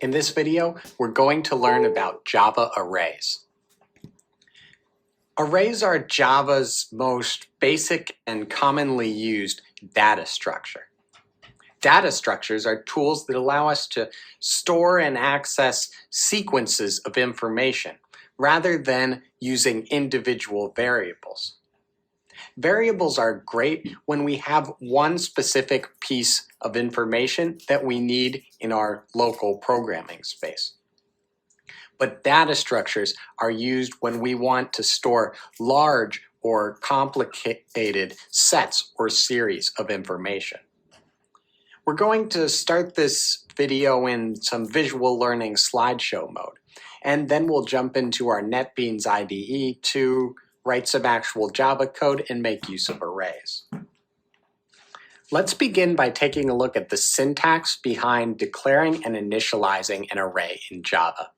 In this video, we're going to learn about Java arrays. Arrays are Java's most basic and commonly used data structure. Data structures are tools that allow us to store and access sequences of information rather than using individual variables. Variables are great when we have one specific piece of information that we need in our local programming space. But data structures are used when we want to store large or complicated sets or series of information. We're going to start this video in some visual learning slideshow mode, and then we'll jump into our NetBeans IDE to write some actual Java code and make use of arrays. Let's begin by taking a look at the syntax behind declaring and initializing an array in Java.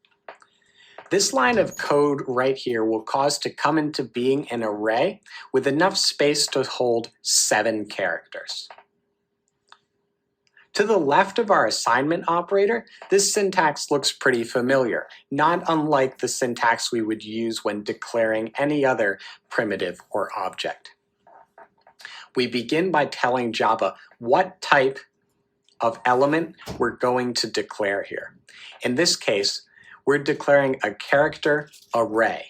This line of code right here will cause to come into being an array with enough space to hold 7 characters. To the left of our assignment operator, this syntax looks pretty familiar, not unlike the syntax we would use when declaring any other primitive or object. We begin by telling Java what type of element we're going to declare here. In this case, we're declaring a character array.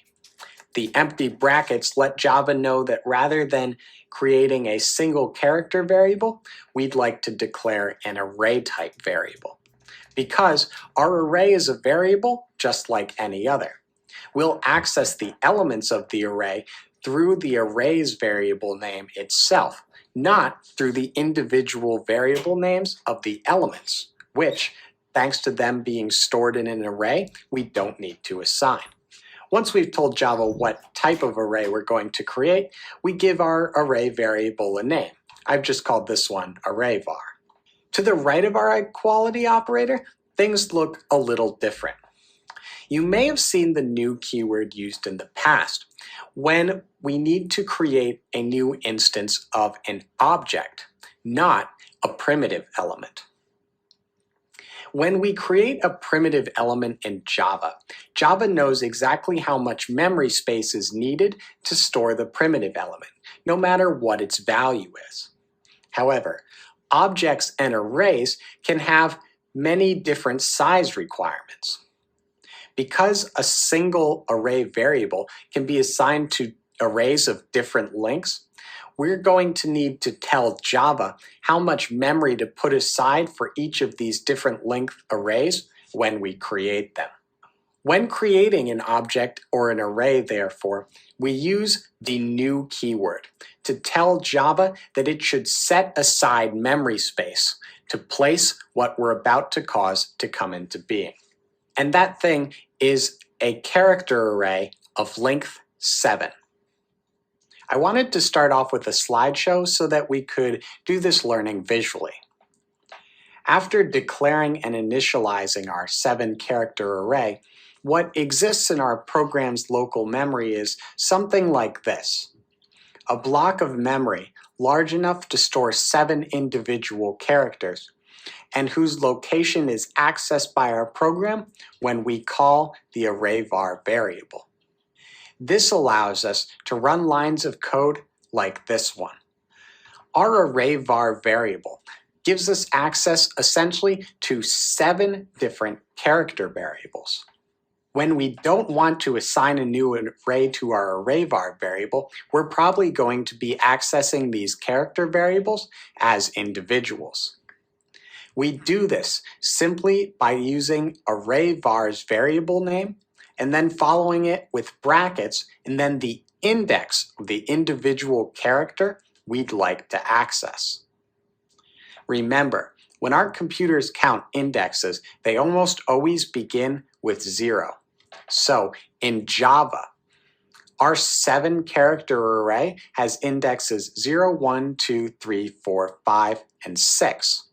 The empty brackets let Java know that rather than creating a single character variable, we'd like to declare an array type variable. Because our array is a variable just like any other. We'll access the elements of the array through the array's variable name itself, not through the individual variable names of the elements, which, thanks to them being stored in an array, we don't need to assign. Once we've told Java what type of array we're going to create, we give our array variable a name. I've just called this one ArrayVar. To the right of our equality operator, things look a little different. You may have seen the new keyword used in the past when we need to create a new instance of an object, not a primitive element. When we create a primitive element in Java, Java knows exactly how much memory space is needed to store the primitive element, no matter what its value is. However, objects and arrays can have many different size requirements. Because a single array variable can be assigned to arrays of different lengths, we're going to need to tell Java how much memory to put aside for each of these different length arrays when we create them. When creating an object or an array, therefore, we use the new keyword to tell Java that it should set aside memory space to place what we're about to cause to come into being. And that thing is a character array of length 7. I wanted to start off with a slideshow so that we could do this learning visually. After declaring and initializing our 7-character array, what exists in our program's local memory is something like this. A block of memory large enough to store 7 individual characters, and whose location is accessed by our program when we call the ArrayVar variable. This allows us to run lines of code like this one. Our ArrayVar variable gives us access essentially to 7 different character variables. When we don't want to assign a new array to our ArrayVar variable, we're probably going to be accessing these character variables as individuals. We do this simply by using ArrayVar's variable name and then following it with brackets and then the index of the individual character we'd like to access. Remember, when our computers count indexes, they almost always begin with 0. So in Java, our 7-character array has indexes 0, 1, 2, 3, 4, 5, and 6.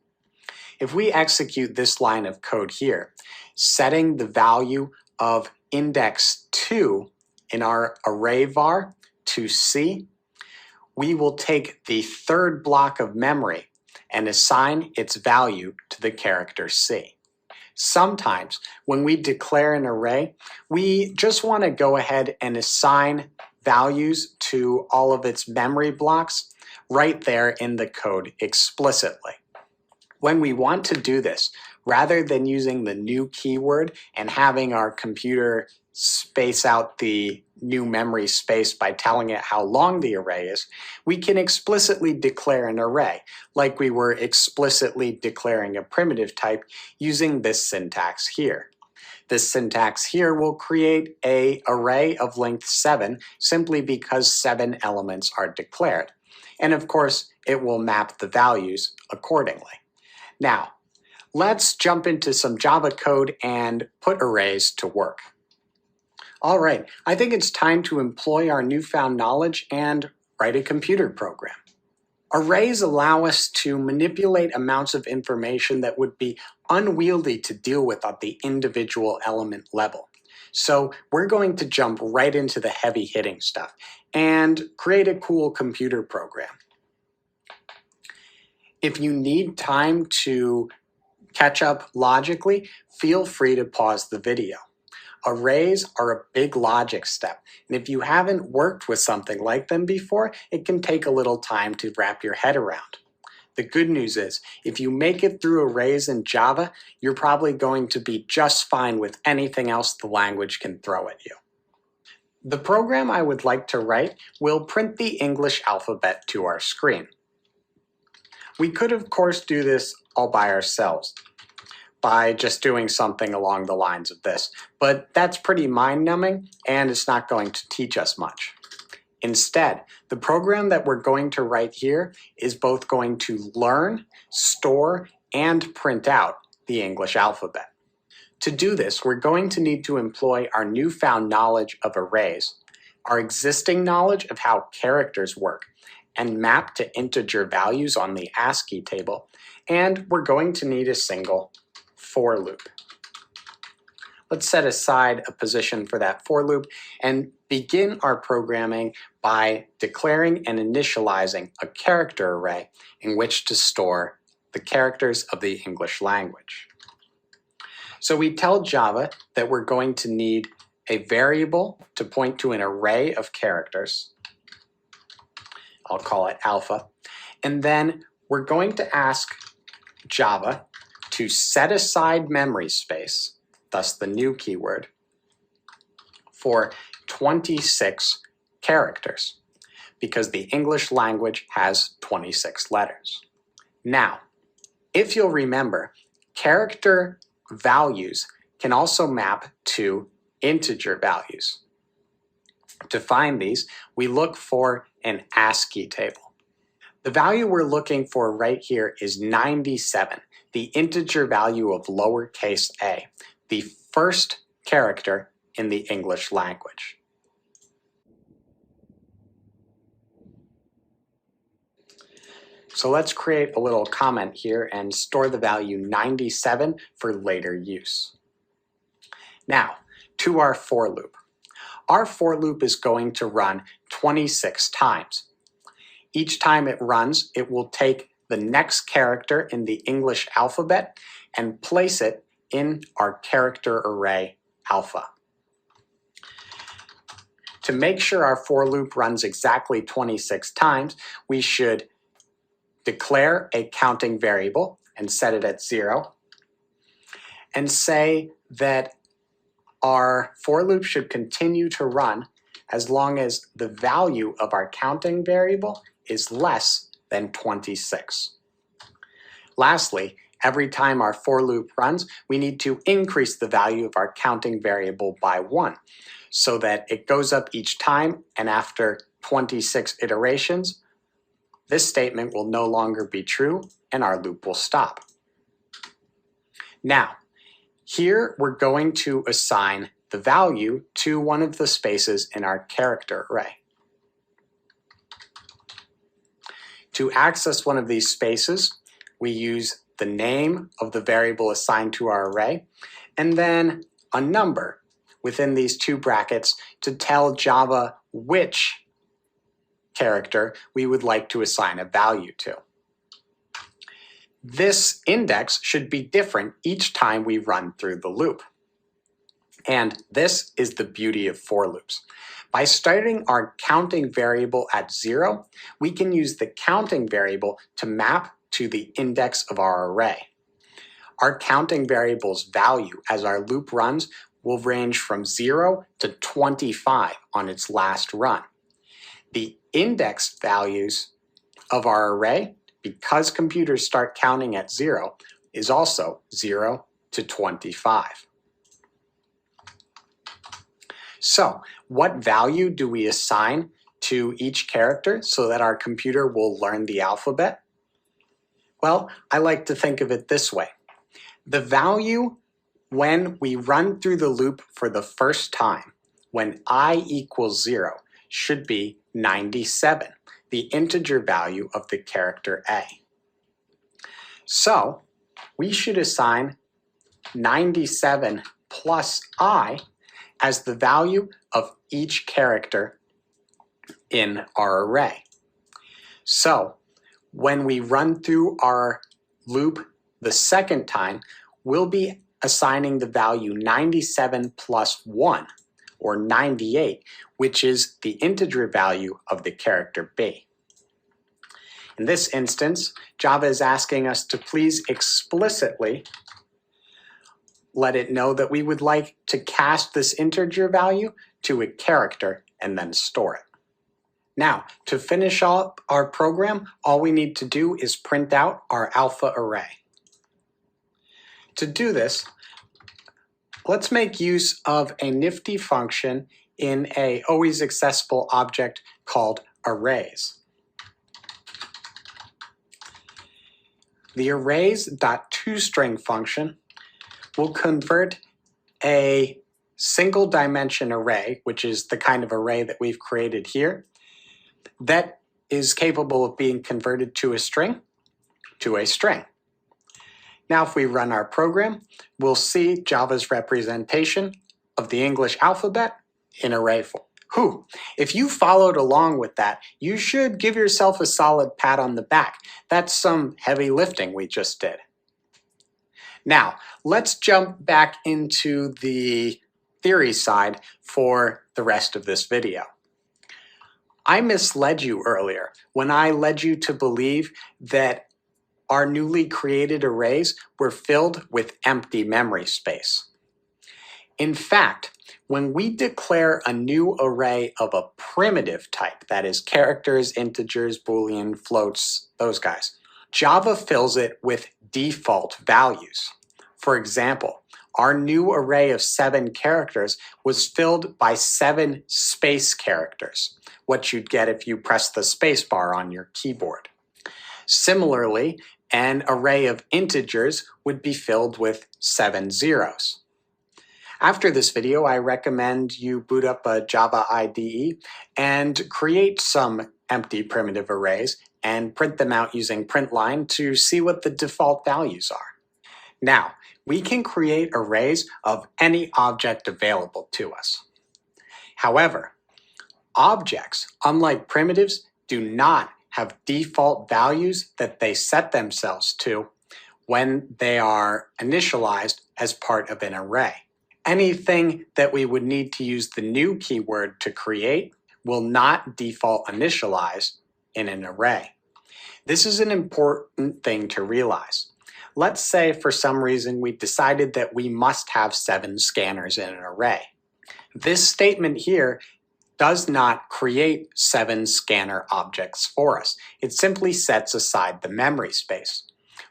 If we execute this line of code here, setting the value of index 2 in our ArrayVar to C, we will take the 3rd block of memory and assign its value to the character C. Sometimes when we declare an array, we just want to go ahead and assign values to all of its memory blocks right there in the code explicitly. When we want to do this, rather than using the new keyword and having our computer space out the new memory space by telling it how long the array is, we can explicitly declare an array, like we were explicitly declaring a primitive type using this syntax here. This syntax here will create an array of length 7 simply because 7 elements are declared. And of course, it will map the values accordingly. Now, let's jump into some Java code and put arrays to work. All right, I think it's time to employ our newfound knowledge and write a computer program. Arrays allow us to manipulate amounts of information that would be unwieldy to deal with at the individual element level. So we're going to jump right into the heavy hitting stuff and create a cool computer program. If you need time to catch up logically, feel free to pause the video. Arrays are a big logic step, and if you haven't worked with something like them before, it can take a little time to wrap your head around. The good news is, if you make it through arrays in Java, you're probably going to be just fine with anything else the language can throw at you. The program I would like to write will print the English alphabet to our screen. We could, of course, do this all by ourselves, by just doing something along the lines of this, but that's pretty mind-numbing and it's not going to teach us much. Instead, the program that we're going to write here is both going to learn, store, and print out the English alphabet. To do this, we're going to need to employ our newfound knowledge of arrays, our existing knowledge of how characters work, and map to integer values on the ASCII table, and we're going to need a single for loop. Let's set aside a position for that for loop and begin our programming by declaring and initializing a character array in which to store the characters of the English language. So we tell Java that we're going to need a variable to point to an array of characters. I'll call it alpha. And then we're going to ask Java to set aside memory space, thus the new keyword, for 26 characters, because the English language has 26 letters. Now, if you'll remember, character values can also map to integer values. To find these, we look for an ASCII table. The value we're looking for right here is 97, the integer value of lowercase a, the first character in the English language. So let's create a little comment here and store the value 97 for later use. Now, to our for loop. Our for loop is going to run 26 times. Each time it runs, it will take the next character in the English alphabet and place it in our character array alpha. To make sure our for loop runs exactly 26 times, we should declare a counting variable and set it at 0, and say that our for loop should continue to run as long as the value of our counting variable is less than 26. Lastly, every time our for loop runs, we need to increase the value of our counting variable by 1 so that it goes up each time, and after 26 iterations, this statement will no longer be true and our loop will stop. Now, here we're going to assign the value to one of the spaces in our character array. To access one of these spaces, we use the name of the variable assigned to our array, and then a number within these two brackets to tell Java which character we would like to assign a value to. this index should be different each time we run through the loop. And this is the beauty of for loops. By starting our counting variable at 0, we can use the counting variable to map to the index of our array. Our counting variable's value as our loop runs will range from 0 to 25 on its last run. The index values of our array, because computers start counting at 0, is also 0 to 25. So, what value do we assign to each character so that our computer will learn the alphabet? Well, I like to think of it this way. The value when we run through the loop for the first time, when I equals 0, should be 97, the integer value of the character A. So, we should assign 97 plus I as the value of each character in our array. So, when we run through our loop the second time, we'll be assigning the value 97 plus 1, or 98, which is the integer value of the character B. In this instance, Java is asking us to please explicitly let it know that we would like to cast this integer value to a character and then store it. Now, to finish up our program, all we need to do is print out our alpha array. To do this, let's make use of a nifty function in an always accessible object called arrays. The arrays.toString function will convert a single dimension array, which is the kind of array that we've created here, that is capable of being converted to a string, to a string. Now, if we run our program, we'll see Java's representation of the English alphabet in array form. Whew, if you followed along with that, you should give yourself a solid pat on the back. That's some heavy lifting we just did. Now, let's jump back into the theory side for the rest of this video. I misled you earlier when I led you to believe that our newly created arrays were filled with empty memory space. In fact, when we declare a new array of a primitive type, that is characters, integers, Boolean, floats, those guys, Java fills it with default values. For example, our new array of 7 characters was filled by 7 space characters, what you'd get if you press the space bar on your keyboard. Similarly, an array of integers would be filled with 7 zeros. After this video, I recommend you boot up a Java IDE and create some empty primitive arrays and print them out using println to see what the default values are. Now, we can create arrays of any object available to us. However, objects, unlike primitives, do not have default values that they set themselves to when they are initialized as part of an array. Anything that we would need to use the new keyword to create will not default initialize in an array. This is an important thing to realize. Let's say for some reason we decided that we must have 7 scanners in an array. This statement here does not create 7 scanner objects for us. It simply sets aside the memory space.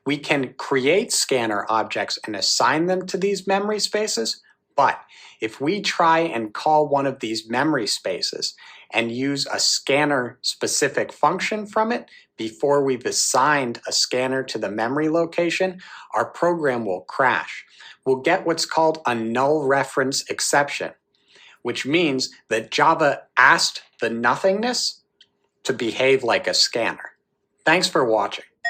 We can create scanner objects and assign them to these memory spaces, but if we try and call one of these memory spaces and use a scanner-specific function from it before we've assigned a scanner to the memory location, our program will crash. We'll get what's called a null reference exception, which means that Java asked the nothingness to behave like a scanner. Thanks for watching.